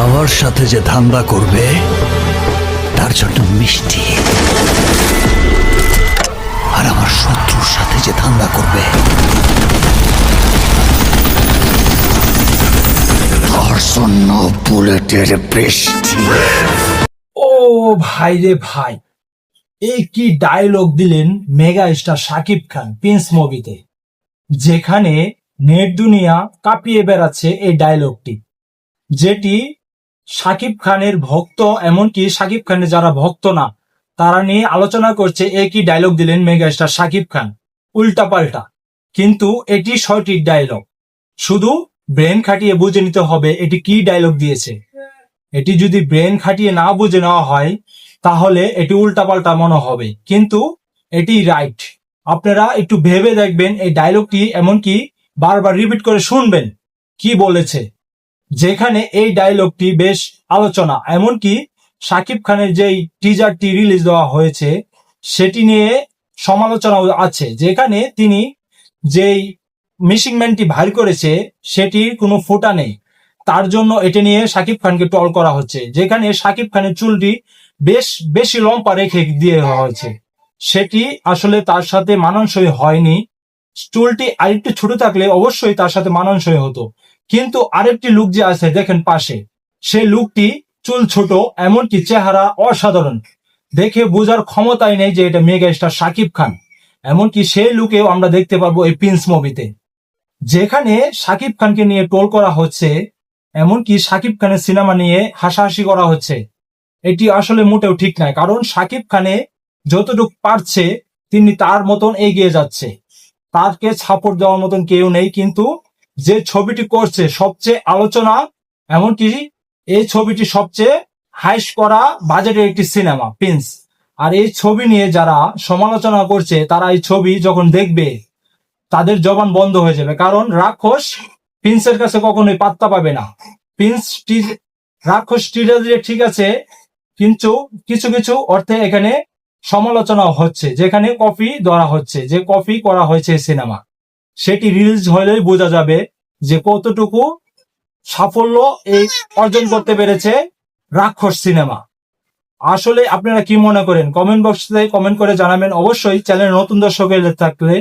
আমার সাথে যে ধান্দা করবে তার জন্য মিষ্টি, আর আমার শত্রুর সাথে যে ধান্দা করবে তার জন্য বুলেটের বৃষ্টি। ও ভাই রে ভাই, এই কি ডায়লগ দিলেন mega star Shakib Khan Prince মুভিতে, যেখানে নেট দুনিয়া কাঁপিয়ে বেড়াচ্ছে এই ডায়লগটি, যেটি শাকিব খানের ভক্ত এমনকি শাকিব খানের যারা ভক্ত না তারা নিয়ে আলোচনা করছে। একই ডায়লগ দিলেন মেগা স্টার শাকিব খান উল্টা পাল্টা, কিন্তু এটি সঠিক ডায়লগ। শুধু ব্রেন খাটিয়ে বুঝে নিতে হবে এটি কি ডায়লগ দিয়েছে। এটি যদি ব্রেন খাটিয়ে না বুঝে নেওয়া হয় তাহলে এটি উল্টাপাল্টা মনে হবে, কিন্তু এটি রাইট। আপনারা একটু ভেবে দেখবেন এই ডায়লগটি, এমনকি বারবার রিপিট করে শুনবেন কি বলেছে, যেখানে এই ডায়লগটি বেশ আলোচনা। এমনকি শাকিব খানের যেই টিজারটি রিলিজ দেওয়া হয়েছে সেটি নিয়ে সমালোচনা আছে, যেখানে তিনি যেই মেশিংম্যানটি ভাইর করেছে সেটির কোনো ফোঁটা নেই, তার জন্য এটা নিয়ে শাকিব খানকে ট্রল করা হচ্ছে। যেখানে শাকিব খানের চুলটি বেশ বেশি লম্বা রেখে দিয়ে হয়েছে, সেটি আসলে তার সাথে মানানসই হয়নি। চুলটি আরেকটু ছোট থাকলে অবশ্যই তার সাথে মানানসই হতো, কিন্তু আরেকটি লুক যে আছে দেখেন পাশে, সেই লুকটি চুল ছোট, এমনকি চেহারা অসাধারণ, দেখে বোঝার ক্ষমতাই নেই যে এটা মেগা স্টার শাকিব খান। এমনকি সেই লুকেও আমরা দেখতে পারবো এই প্রিন্স মুভিতে, যেখানে শাকিব খানকে নিয়ে ট্রোল করা হচ্ছে, এমনকি শাকিব খানের সিনেমা নিয়ে হাসাহাসি করা হচ্ছে। এটি আসলে মোটেও ঠিক নয়, কারণ শাকিব খানে যতটুকু পারছে তিনি তার মতন এগিয়ে যাচ্ছে, তাকে সাপোর্ট দেওয়ার মতন কেউ নেই। কিন্তু যে ছবিটি করছে সবচেয়ে আলোচনা, এমনকি এই ছবিটি সবচেয়ে হাইস্ট করা বাজেটের একটি সিনেমা প্রিন্স। আর এই ছবি নিয়ে যারা সমালোচনা করছে তারা এই ছবি যখন দেখবে তাদের জবান বন্ধ হয়ে যাবে, কারণ রাক্ষস প্রিন্সের কাছে কখনোই পাত্তা পাবে না। প্রিন্স রাক্ষস টিজারে ঠিক আছে, কিন্তু কিছু কিছু অর্থে এখানে সমালোচনা হচ্ছে, যেখানে কপি ধরা হচ্ছে, যে কপি করা হয়েছে সিনেমা, সেটি রিলিজ হলেই বোঝা যাবে যে কতটুকু সাফল্য এই অর্জন করতে পেরেছে রাক্ষস সিনেমা। আসলে আপনারা কি মনে করেন কমেন্ট বক্সে কমেন্ট করে জানাবেন। অবশ্যই চ্যানেল নতুন দর্শক থাকলে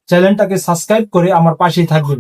চ্যানেলটাকে সাবস্ক্রাইব করে আমার পাশেই থাকবেন।